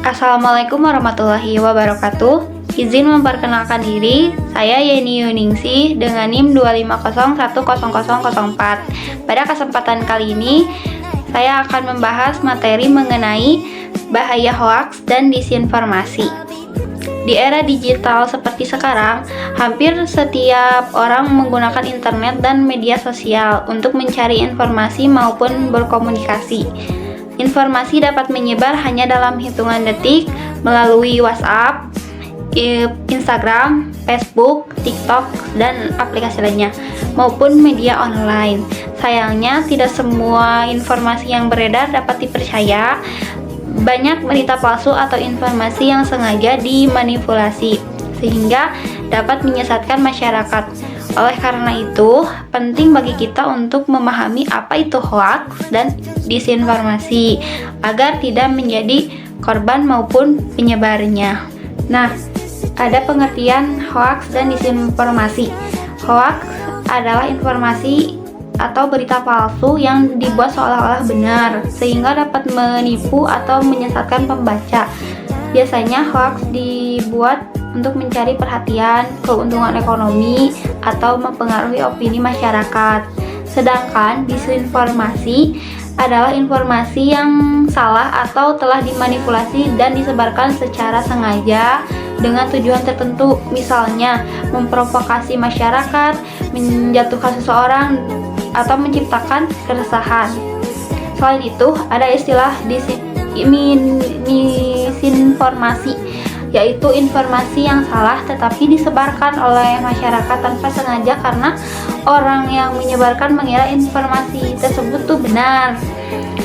Assalamualaikum warahmatullahi wabarakatuh. Izin memperkenalkan diri, saya Yeni Yuningsih dengan NIM 250100004. Pada kesempatan kali ini, saya akan membahas materi mengenai bahaya hoaks dan disinformasi. Di era digital seperti sekarang, hampir setiap orang menggunakan internet dan media sosial untuk mencari informasi maupun berkomunikasi. Informasi dapat menyebar hanya dalam hitungan detik melalui WhatsApp, Instagram, Facebook, TikTok, dan aplikasi lainnya, maupun media online. Sayangnya, tidak semua informasi yang beredar dapat dipercaya. Banyak berita palsu atau informasi yang sengaja dimanipulasi, sehingga dapat menyesatkan masyarakat. Oleh karena itu, penting bagi kita untuk memahami apa itu hoaks dan disinformasi, agar tidak menjadi korban maupun penyebarnya. Nah, ada pengertian hoaks dan disinformasi. Hoaks adalah informasi atau berita palsu yang dibuat seolah-olah benar, sehingga dapat menipu atau menyesatkan pembaca. Biasanya hoaks dibuat untuk mencari perhatian, keuntungan ekonomi, atau mempengaruhi opini masyarakat. Sedangkan disinformasi adalah informasi yang salah atau telah dimanipulasi dan disebarkan secara sengaja dengan tujuan tertentu, misalnya memprovokasi masyarakat, menjatuhkan seseorang, atau menciptakan keresahan. Selain itu, ada istilah disinformasi, yaitu informasi yang salah tetapi disebarkan oleh masyarakat tanpa sengaja karena orang yang menyebarkan mengira informasi tersebut tuh benar.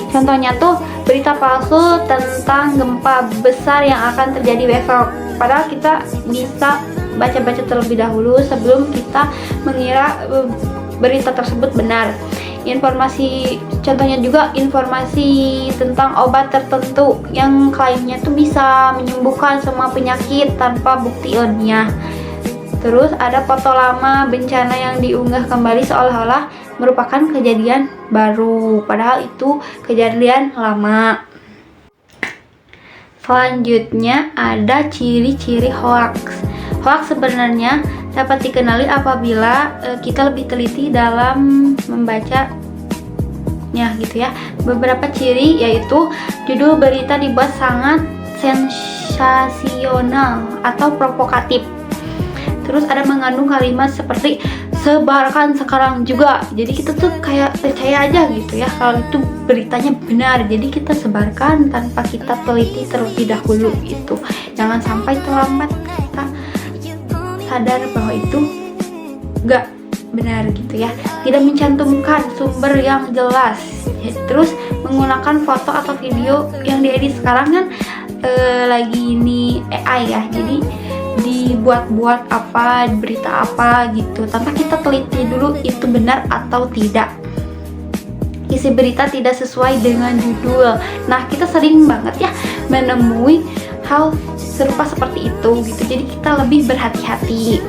Contohnya tuh berita palsu tentang gempa besar yang akan terjadi besok. Padahal kita bisa baca-baca terlebih dahulu sebelum kita mengira berita tersebut benar. Contohnya juga informasi tentang obat tertentu yang klaimnya tuh bisa menyembuhkan semua penyakit tanpa bukti ilmiah. Terus ada foto lama bencana yang diunggah kembali seolah-olah merupakan kejadian baru, padahal itu kejadian lama. Selanjutnya ada ciri-ciri hoaks. Hoaks sebenarnya dapat dikenali apabila kita lebih teliti dalam membacanya gitu ya. Beberapa ciri yaitu judul berita dibuat sangat sensasional atau provokatif. Terus ada mengandung kalimat seperti sebarkan sekarang juga. Jadi kita tuh kayak percaya aja gitu ya kalau itu beritanya benar. Jadi kita sebarkan tanpa kita teliti terlebih dahulu gitu. Jangan sampai terlambat kita sadar bahwa itu gak benar gitu ya. Tidak mencantumkan sumber yang jelas. Terus menggunakan foto atau video yang diedit sekarang kan lagi ini AI ya. Jadi dibuat-buat apa, berita apa gitu tanpa kita teliti dulu itu benar atau tidak. Isi berita tidak sesuai dengan judul. Nah, kita sering banget ya menemui hal serupa seperti itu gitu. Jadi kita lebih berhati-hati.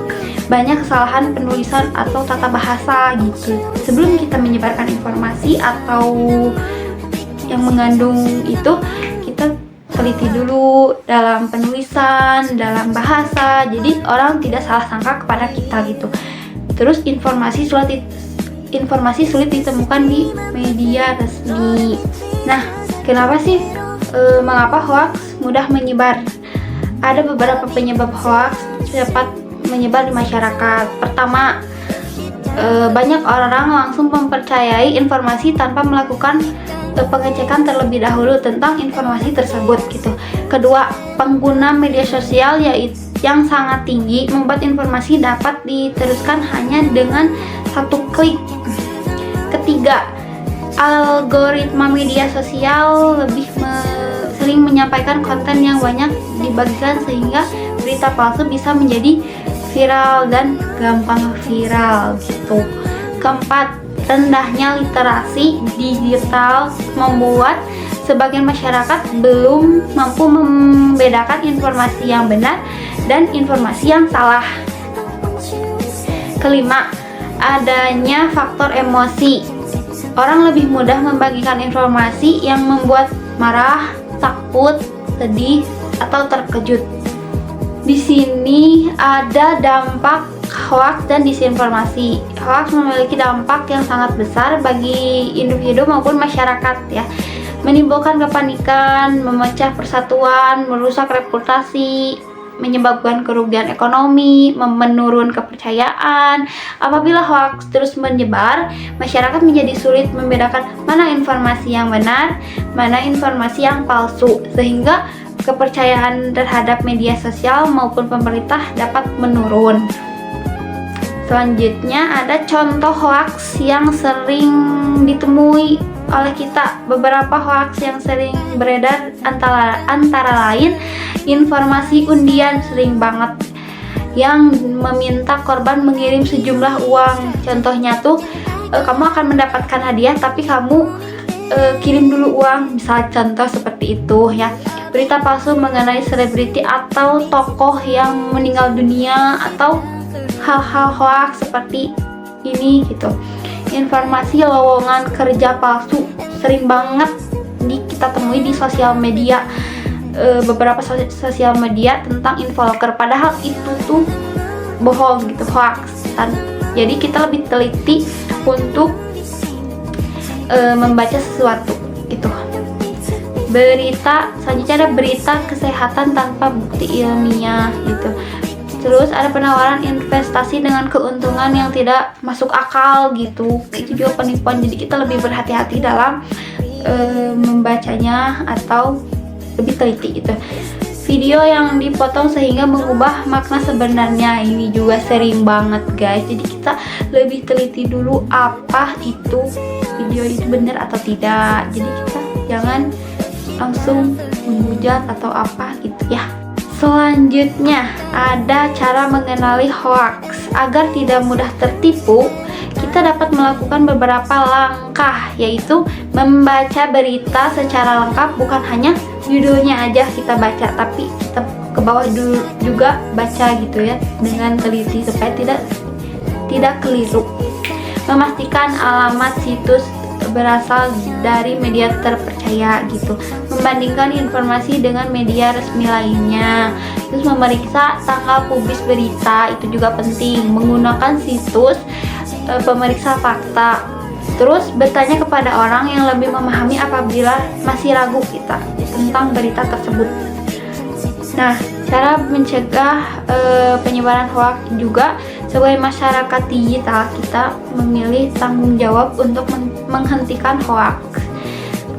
Banyak kesalahan penulisan atau tata bahasa gitu. Sebelum kita menyebarkan informasi atau yang mengandung itu, kita teliti dulu dalam penulisan, dalam bahasa. Jadi orang tidak salah sangka kepada kita gitu. Terus informasi sulit ditemukan di media resmi. Nah, kenapa sih mengapa hoaks mudah menyebar? Ada beberapa penyebab hoaks cepat menyebar di masyarakat. Pertama, banyak orang langsung mempercayai informasi tanpa melakukan pengecekan terlebih dahulu tentang informasi tersebut gitu. Kedua, pengguna media sosial yang sangat tinggi membuat informasi dapat diteruskan hanya dengan satu klik. Ketiga, algoritma media sosial lebih sering menyampaikan konten yang banyak dibagikan sehingga berita palsu bisa menjadi viral dan gampang viral gitu. Keempat, rendahnya literasi digital membuat sebagian masyarakat belum mampu membedakan informasi yang benar dan informasi yang salah. Kelima, adanya faktor emosi. Orang lebih mudah membagikan informasi yang membuat marah, takut, sedih, atau terkejut. Di sini ada dampak hoaks dan disinformasi. Hoaks memiliki dampak yang sangat besar bagi individu maupun masyarakat ya. Menimbulkan kepanikan, memecah persatuan, merusak reputasi, menyebabkan kerugian ekonomi, menurun kepercayaan. Apabila hoaks terus menyebar, masyarakat menjadi sulit membedakan mana informasi yang benar, mana informasi yang palsu, sehingga kepercayaan terhadap media sosial maupun pemerintah dapat menurun. Selanjutnya ada contoh hoaks yang sering ditemui oleh kita. Beberapa hoaks yang sering beredar antara lain informasi undian, sering banget yang meminta korban mengirim sejumlah uang. Contohnya tuh kamu akan mendapatkan hadiah tapi kamu kirim dulu uang, misal contoh seperti itu ya. Berita palsu mengenai selebriti atau tokoh yang meninggal dunia atau hal-hal hoaks seperti ini gitu. Informasi lowongan kerja palsu sering banget kita temui di sosial media. Beberapa sosial media tentang influencer, padahal itu tuh bohong gitu, hoaks kan. Jadi kita lebih teliti untuk membaca sesuatu gitu. Berita selanjutnya ada berita kesehatan tanpa bukti ilmiah gitu. Terus ada penawaran investasi dengan keuntungan yang tidak masuk akal gitu. Itu juga penipuan, jadi kita lebih berhati-hati dalam membacanya atau lebih teliti gitu. Video yang dipotong sehingga mengubah makna sebenarnya, ini juga sering banget guys. Jadi kita lebih teliti dulu apa itu video itu benar atau tidak. Jadi kita jangan langsung menghujat atau apa gitu ya. Selanjutnya ada cara mengenali hoaks. Agar tidak mudah tertipu, kita dapat melakukan beberapa langkah, yaitu membaca berita secara lengkap, bukan hanya judulnya aja kita baca, tapi kita ke bawah dulu juga baca gitu ya, dengan teliti supaya tidak keliru. Memastikan alamat situs berasal dari media terpercaya gitu. Membandingkan informasi dengan media resmi lainnya. Terus memeriksa tanggal publis berita, itu juga penting. Menggunakan situs pemeriksa fakta. Terus bertanya kepada orang yang lebih memahami apabila masih ragu kita tentang berita tersebut. Nah, cara mencegah penyebaran hoaks juga, sebagai masyarakat digital kita memilih tanggung jawab untuk menghentikan hoaks.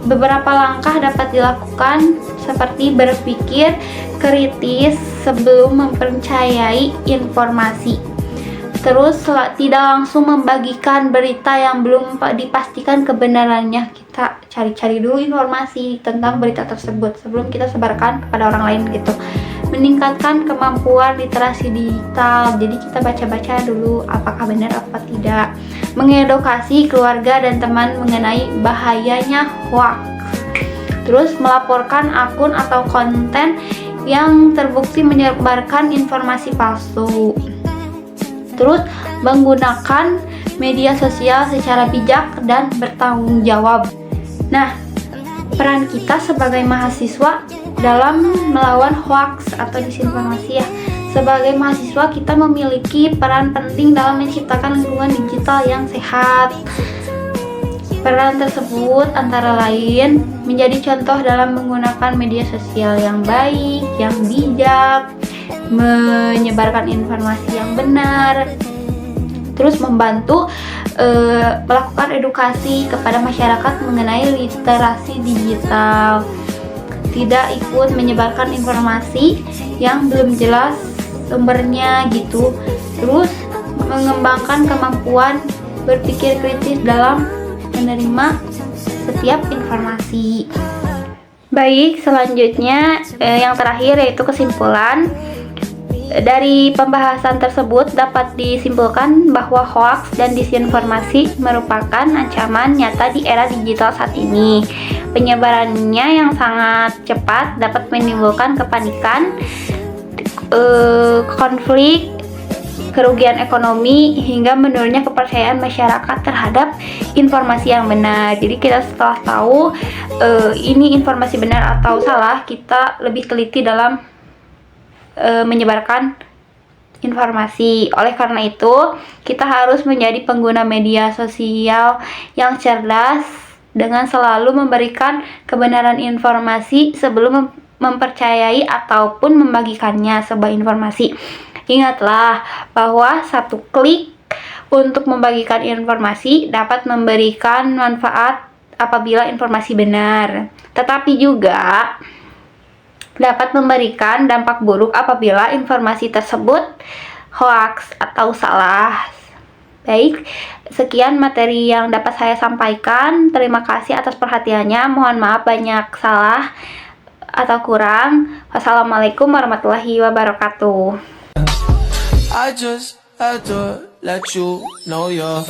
Beberapa langkah dapat dilakukan seperti berpikir kritis sebelum mempercayai informasi. Terus tidak langsung membagikan berita yang belum dipastikan kebenarannya. Kita cari-cari dulu informasi tentang berita tersebut sebelum kita sebarkan kepada orang lain gitu. Meningkatkan kemampuan literasi digital, jadi kita baca-baca dulu apakah benar apa tidak. Mengedukasi keluarga dan teman mengenai bahayanya hoaks. Terus melaporkan akun atau konten yang terbukti menyebarkan informasi palsu. Terus menggunakan media sosial secara bijak dan bertanggung jawab. Nah, peran kita sebagai mahasiswa dalam melawan hoaks atau disinformasi ya. Sebagai mahasiswa kita memiliki peran penting dalam menciptakan lingkungan digital yang sehat. Peran tersebut antara lain menjadi contoh dalam menggunakan media sosial yang baik, yang bijak, menyebarkan informasi yang benar, terus membantu melakukan edukasi kepada masyarakat mengenai literasi digital, tidak ikut menyebarkan informasi yang belum jelas sumbernya gitu. Terus mengembangkan kemampuan berpikir kritis dalam menerima setiap informasi. Baik, selanjutnya yang terakhir yaitu kesimpulan. Dari pembahasan tersebut dapat disimpulkan bahwa hoaks dan disinformasi merupakan ancaman nyata di era digital saat ini. Penyebarannya yang sangat cepat dapat menimbulkan kepanikan, konflik, kerugian ekonomi, hingga menurunnya kepercayaan masyarakat terhadap informasi yang benar. Jadi kita setelah tahu ini informasi benar atau salah, kita lebih teliti dalam menyebarkan informasi. Oleh karena itu, kita harus menjadi pengguna media sosial yang cerdas dengan selalu memberikan kebenaran informasi sebelum mempercayai ataupun membagikannya sebuah informasi. Ingatlah bahwa satu klik untuk membagikan informasi dapat memberikan manfaat apabila informasi benar, tetapi juga dapat memberikan dampak buruk apabila informasi tersebut hoax atau salah. Baik, sekian materi yang dapat saya sampaikan. Terima kasih atas perhatiannya. Mohon maaf banyak salah atau kurang. Wassalamualaikum warahmatullahi wabarakatuh. I just had to let you know you're